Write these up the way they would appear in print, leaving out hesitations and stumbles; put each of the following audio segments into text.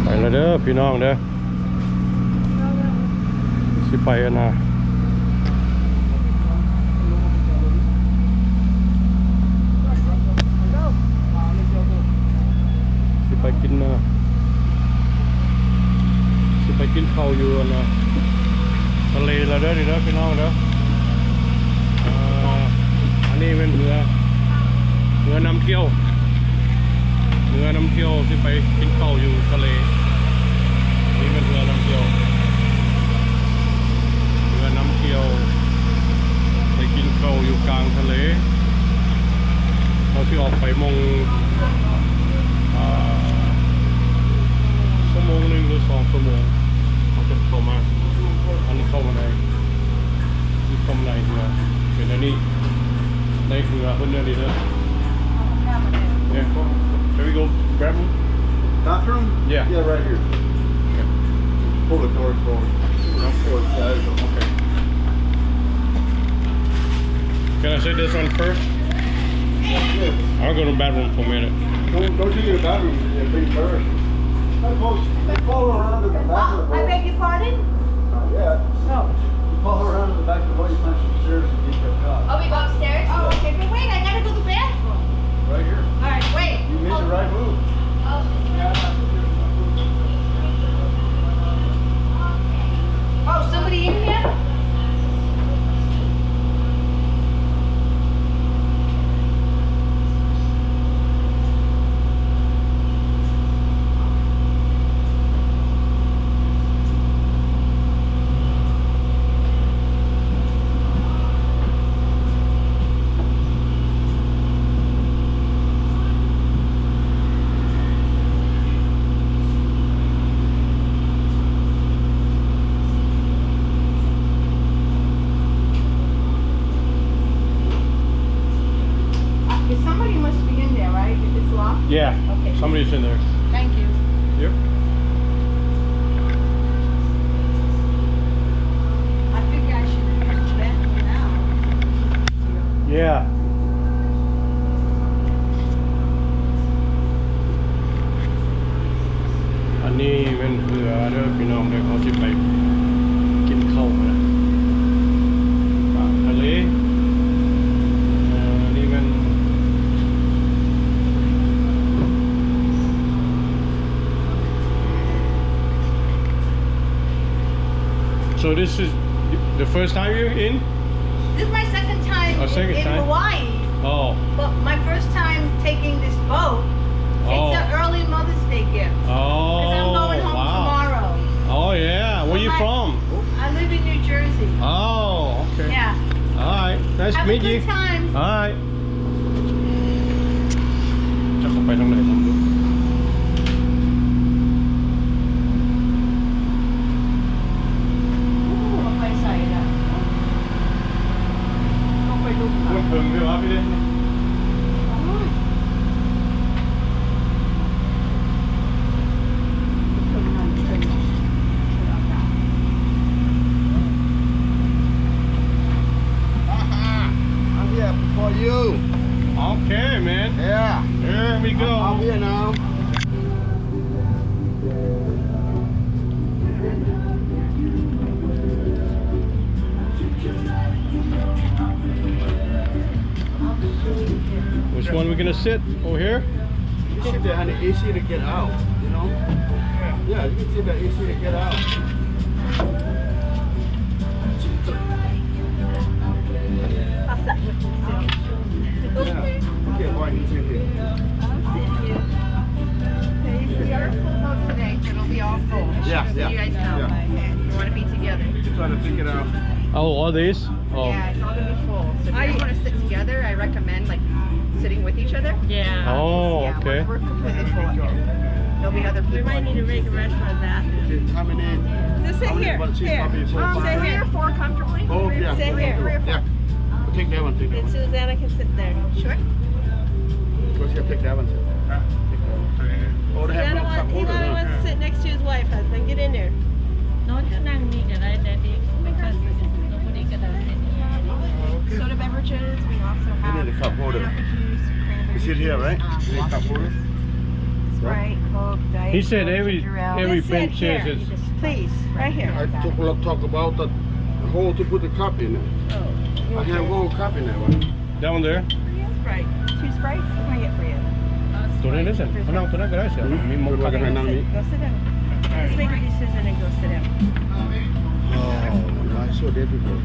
ไปแล้วเด้อพี่น้องเด้อสิไปนะสิไปกินข้าวอยู่นะทะเลแล้วเด้อนี่เด้อพี่น้องเด้ออันนี้เป็นเรือนำเที่ยวที่ไปกินข้าวอยู่ทะเลนี่เป็นเรือนำเที่ยวไปกินข้าวอยู่กลางทะเลเขาที่ออกไปมงชั่วโมงหนึ่งหรือ2 ชั่วโมงเขาจะเข้ามาอันนี้เข้ามาในที่เข้ามาในเรือเป็นอันนี้ในเรือคนเดียวดีเลยYeah, shall we go grab them? Bathroom? Yeah. Yeah, right here. Okay. Pull the doors forward. Okay. Can I say this one first? Yeah. I'll go to the bathroom for a minute. Don't you get a bathroom? Yeah, big first. They follow around to the back of the boat. I beg your pardon? Not yet. No. You follow around to the back of the boat, you punch the stairs and get your car. Oh, we go upstairs? Oh, okay. But wait, I gotta go to the bathroom. Right here. All right, wait. You made the right move. Oh, somebody in here? Somebody must be in there, right? If it's locked? Yeah. Okay. Somebody's in there. Thank you. Yep. I figure I should use the bathroom now. Yeah. อันนี้เป็นเรือเด้อพี่น้องเด้อเขาสิไปกินข้าวนะกลางทะเลนี่เป็นSo this is the first time you're in? This is my second time second in time? Hawaii. Oh. But my first time taking this boat, it's an early Mother's Day gift. Oh. Because I'm going home tomorrow. Oh yeah. Where you from? I live in New Jersey. Oh, okay. Yeah. All right. Nice to Have a meet you. good time. All right. จะเข้าไปทางไหนผมดูไปใส่ละต้องไปดู มันเพิ่งด้วยวะพี่เด้I'm here for you. Okay, man. Yeah. Here we go. I'm here now. Which one we gonna sit? Over here? You sit there, honey. Easy to get out, you know? Yeah, you can sit there, easy to get out. Yeah. Okay, boy, you sit here. We are full boat today, so it'll be all full. Yeah, So yeah, you guys know. yeah. We want to be together. Just trying to think it out. Oh, all these? Oh. Yeah, it's all gonna be full. So if you want to sit together, I recommend like sitting with each other. Yeah. Oh, Yeah, okay. we're completely full here. There'll be other people. We might need to make a rest for that. Okay, how many? Just sit How many? here. But she's Here. probably 4 or 5. Sit Three here. or four comfortably. Oh, yeah. Sit here. Yeah. Take that one, take that And one. Susanna can sit there. Sure. Go here, take that one too. Take that one. Oh, they have no cup holder, huh? to sit next to his wife, husband. Get in there. น้องจะนั่งนี่ก็ได้แต่เด็กไม่ค่อยสนุกตรงนี้ก็ได้ Soda beverages. We also You have need a cup holder. pineapple juice, You cranberry sit here, right? juice, You need a cup holder? Sprite, Coke, Diet He said Coke, every ginger ale. every This bench it here. says it's Please, right here. I talk about the hole to put the cup in it. Oh, I have one cup in that one. down there. Sprite. 2 Sprites? What can I get for you? ตัวนี้ได้สิเขานั่งตัวนั้นก็ได้สิมีหม Good ก luck กัน atนั่งนี้ Go sit down. Just make a decision and go sit down. Oh, why so difficult?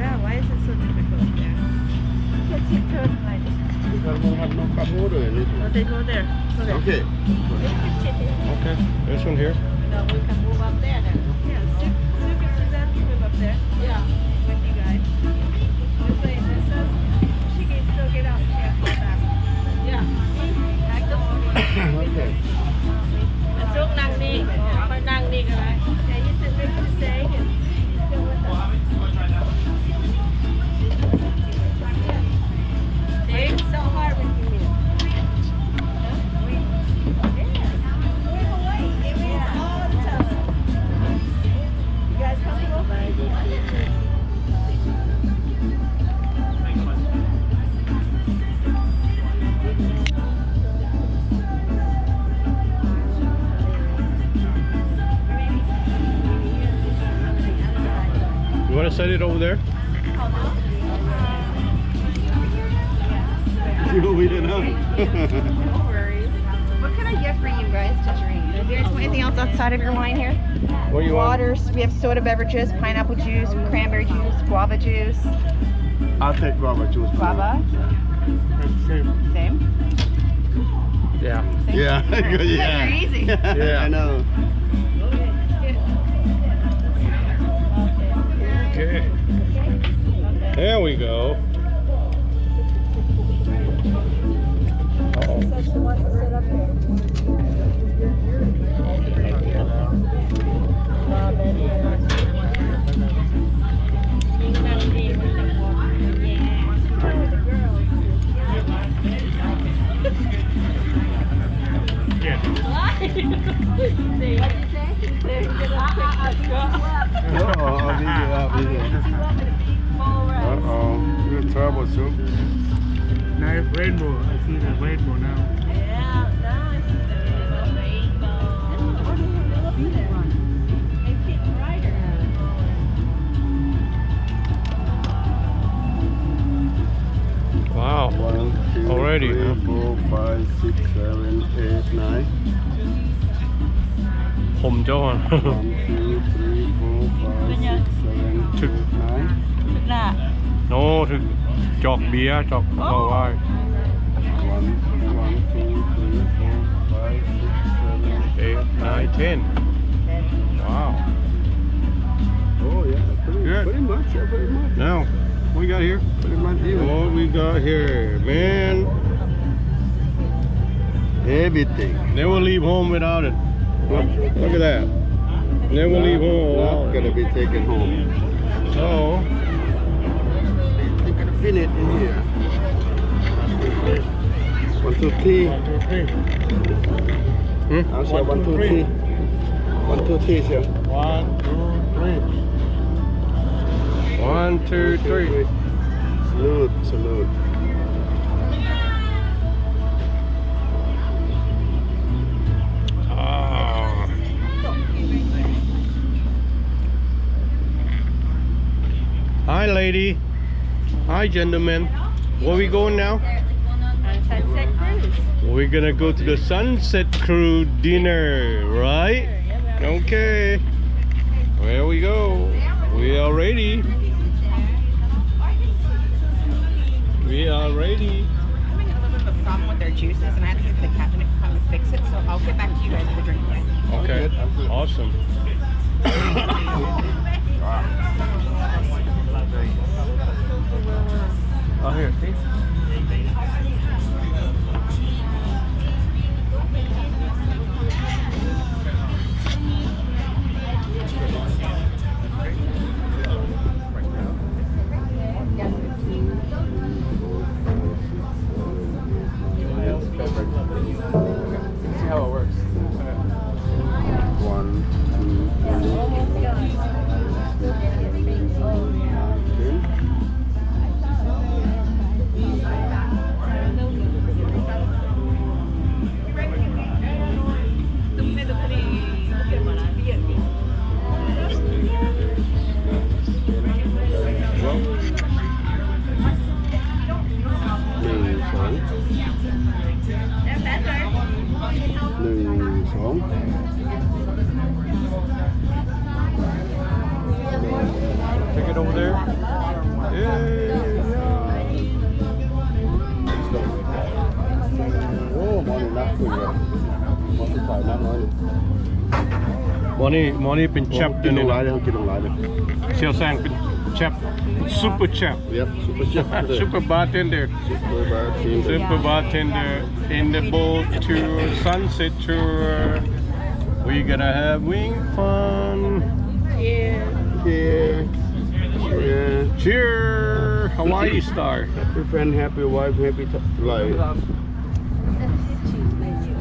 Yeah, why is it so difficult? Yeah. Let's tiptoe behind us. Because we have no cup holder in it. Oh, they go there. Go there. Okay. Okay, this one here. No, we can move up there then. Yeah, Sue and Suzanne can move up there. Yeah. With you guys. This way, this says she can still get out. She has to go back. Yeah. Back the Okay. ซุกนั่งนี่ค่อยนั่งนี่ก็ได้ Yeah, you said maybe to say and still with us. It's so hard when you meet. You guys comfortable? You want to set it over there? We didn't know. No worries. What can I get for you guys to drink? Do you guys want anything else outside of your wine here? What do you want? Waters. We have soda beverages, pineapple juice, cranberry juice, guava juice. I'll take guava juice. Guava. Same. Yeah. Yeah. Yeah. Very easy. Yeah. I know. Okay. There we go. Uh-oh. Uh-oh. You're in trouble, Sue. Nice rainbow. I see the rainbow now. Yeah, nice. The rainbow. It's getting brighter. Wow. 1, 2, Already, 3, huh? 4, 5, 6, 7, 8, 9. ผมเจ้า 1, 2, 3, 4, 5, 6, 7, 8, 9. น่ะ โน้ถึงจอกเบียร์จอกเอาไว้ 1, 2, 3, 4, 5, 6, 7, 8. 8, 9, 10. Wow. Oh, yeah. Good. Pretty much. Yeah, pretty much. Now, what we got here? Pretty much even. What we got here, man? Everything. Never leave home without it. Look at that. Never leave home. Not gonna be taken home. So, You're gonna finish it in here. 1, 2, 3. 1, 2, 3. hmm? I'll say 1, 2, 3. 1, 2, 3, sir. 1, 2, 3. 1, 2, 3. Salute, salute. Ah. Hi, lady. Hi, gentlemen. Where we going now? On Sunset Cruise. We're gonna go to the Sunset Cruise dinner, right? Okay. There we go. We are ready. We are ready. I'm having a little bit of a problem with their juices, and I have to get the cabinet to come and fix it. So I'll get back to you guys with the drink. Okay. Awesome. Oh, here. See? See how it works. 1, 2, 3. there. Yeah. โอ้หมอนี่นักคุยเลยหมอที่ขายนักน้อย Money เป็น chef กินลง นี่ หลาย นะ เลยเขากินลงหลายเลย เสี่ยวแซงเป็น chef super chef Yep, super chef today. super bartender Super bad team. super bartender in the boat to sunset tour. We gonna have wing fun. Yeah. Yeah. Cheer! Hawaii star. Happy friend, happy wife, happy life. Cheese menu.